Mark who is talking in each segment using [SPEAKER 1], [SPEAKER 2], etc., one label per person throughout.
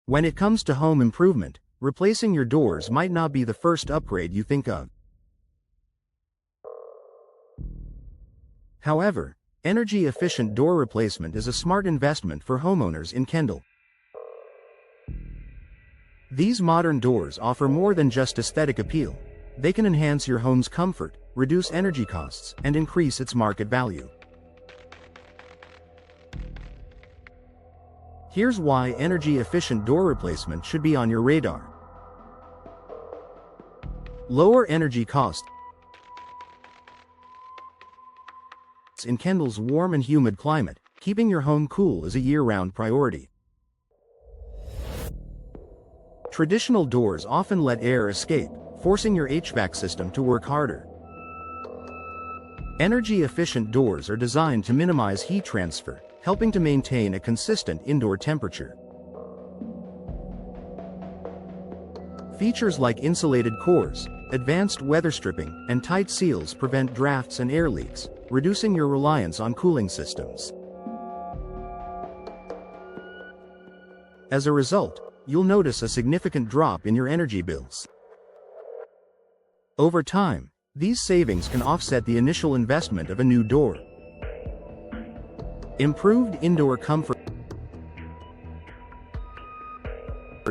[SPEAKER 1] When it comes to home improvement, replacing your doors might not be the first upgrade you think of. However, energy-efficient door replacement is a smart investment for homeowners in Kendall. These modern doors offer more than just aesthetic appeal. They can enhance your home's comfort, reduce energy costs, and increase its market value. Here's why energy-efficient door replacement should be on your radar. Lower energy costs. In Kendall's warm and humid climate, keeping your home cool is a year-round priority. Traditional doors often let air escape, forcing your HVAC system to work harder. Energy-efficient doors are designed to minimize heat transfer, helping to maintain a consistent indoor temperature. Features like insulated cores, advanced weather stripping, and tight seals prevent drafts and air leaks, reducing your reliance on cooling systems. As a result, you'll notice a significant drop in your energy bills. Over time, these savings can offset the initial investment of a new door. Improved indoor comfort.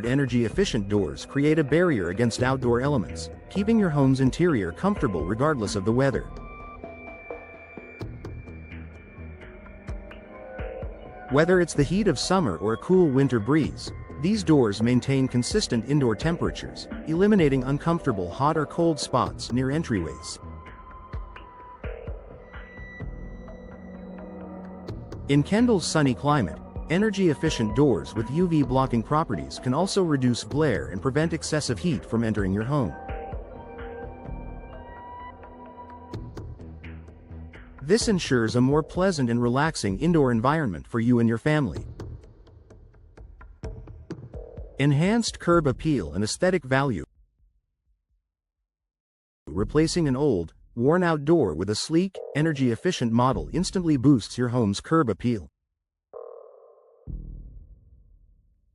[SPEAKER 1] Energy-efficient doors create a barrier against outdoor elements, keeping your home's interior comfortable regardless of the weather. Whether it's the heat of summer or a cool winter breeze, these doors maintain consistent indoor temperatures, eliminating uncomfortable hot or cold spots near entryways. In Kendall's sunny climate, energy-efficient doors with UV-blocking properties can also reduce glare and prevent excessive heat from entering your home. This ensures a more pleasant and relaxing indoor environment for you and your family. Enhanced curb appeal and aesthetic value. Replacing an old, worn-out door with a sleek, energy-efficient model instantly boosts your home's curb appeal.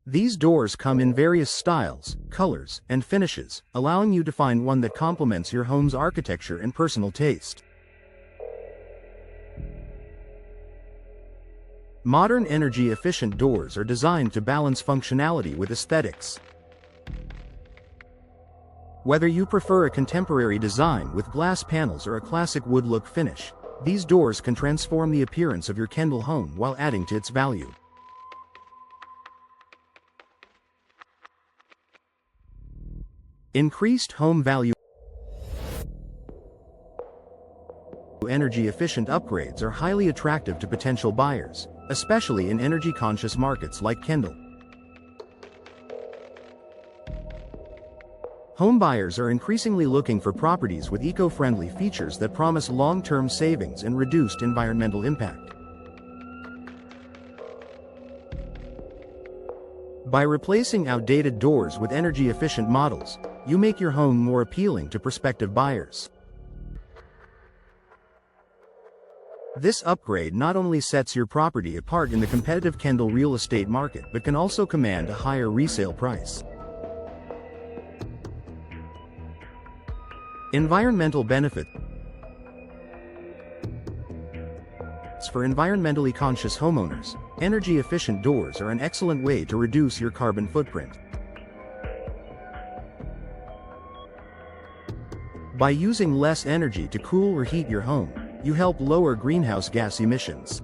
[SPEAKER 1] These doors come in various styles, colors, and finishes, allowing you to find one that complements your home's architecture and personal taste. Modern energy-efficient doors are designed to balance functionality with aesthetics. Whether you prefer a contemporary design with glass panels or a classic wood look finish, these doors can transform the appearance of your Kendall home while adding to its value. Increased home value. Energy-efficient upgrades are highly attractive to potential buyers, especially in energy-conscious markets like Kendall. Home buyers are increasingly looking for properties with eco-friendly features that promise long-term savings and reduced environmental impact. By replacing outdated doors with energy-efficient models, you make your home more appealing to prospective buyers. This upgrade not only sets your property apart in the competitive Kendall real estate market but can also command a higher resale price. Environmental benefit. For environmentally conscious homeowners, energy-efficient doors are an excellent way to reduce your carbon footprint. By using less energy to cool or heat your home, you help lower greenhouse gas emissions.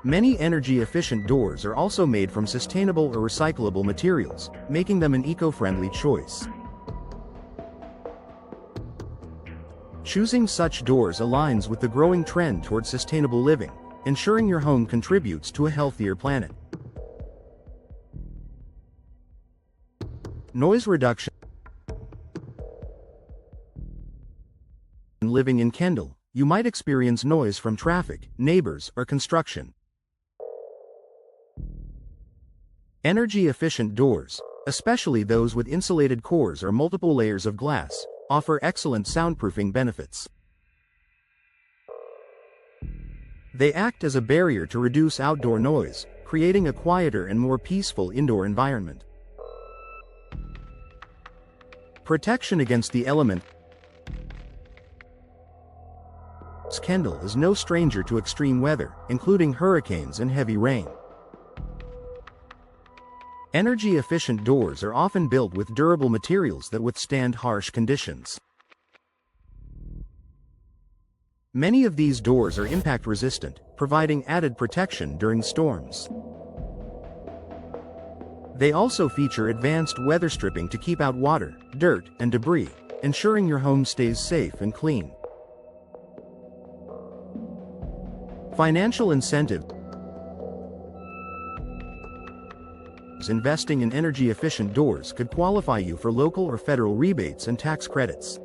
[SPEAKER 1] Many energy-efficient doors are also made from sustainable or recyclable materials, making them an eco-friendly choice. Choosing such doors aligns with the growing trend toward sustainable living, ensuring your home contributes to a healthier planet. Noise reduction. Living in Kendall, you might experience noise from traffic, neighbors, or construction. Energy-efficient doors, especially those with insulated cores or multiple layers of glass, offer excellent soundproofing benefits. They act as a barrier to reduce outdoor noise, creating a quieter and more peaceful indoor environment. Protection against the elements. Kendall is no stranger to extreme weather, including hurricanes and heavy rain. Energy-efficient doors are often built with durable materials that withstand harsh conditions. Many of these doors are impact-resistant, providing added protection during storms. They also feature advanced weather stripping to keep out water, dirt, and debris, ensuring your home stays safe and clean. Financial incentives. Investing in energy-efficient doors could qualify you for local or federal rebates and tax credits.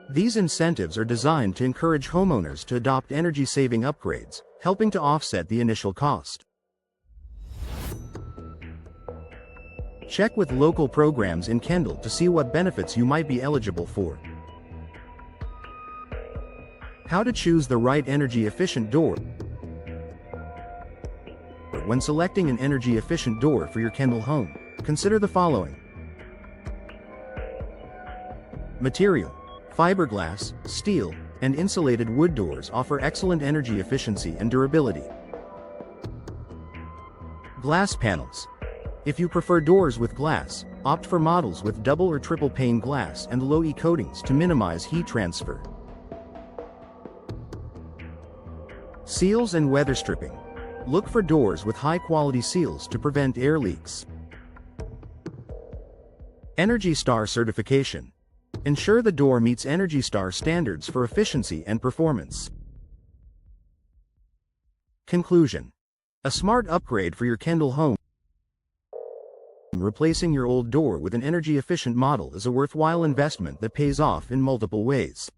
[SPEAKER 1] These incentives are designed to encourage homeowners to adopt energy-saving upgrades, helping to offset the initial cost. Check with local programs in Kendall to see what benefits you might be eligible for. How to choose the right energy-efficient door. When selecting an energy-efficient door for your Kendall home, consider the following. Material. Fiberglass, steel, and insulated wood doors offer excellent energy efficiency and durability. Glass panels. If you prefer doors with glass, opt for models with double or triple pane glass and low-E coatings to minimize heat transfer. Seals and weather stripping. Look for doors with high-quality seals to prevent air leaks. Energy Star certification. Ensure the door meets Energy Star standards for efficiency and performance. Conclusion. A smart upgrade for your Kendall home. Replacing your old door with an energy-efficient model is a worthwhile investment that pays off in multiple ways.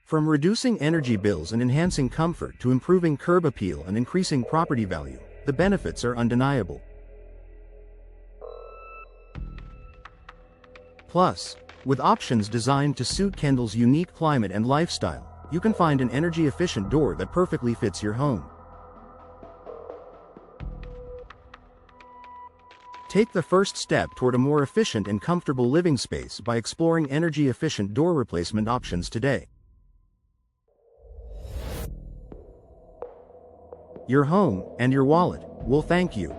[SPEAKER 1] From reducing energy bills and enhancing comfort to improving curb appeal and increasing property value, the benefits are undeniable. Plus, with options designed to suit Kendall's unique climate and lifestyle, you can find an energy-efficient door that perfectly fits your home. Take the first step toward a more efficient and comfortable living space by exploring energy-efficient door replacement options today. Your home and your wallet will thank you.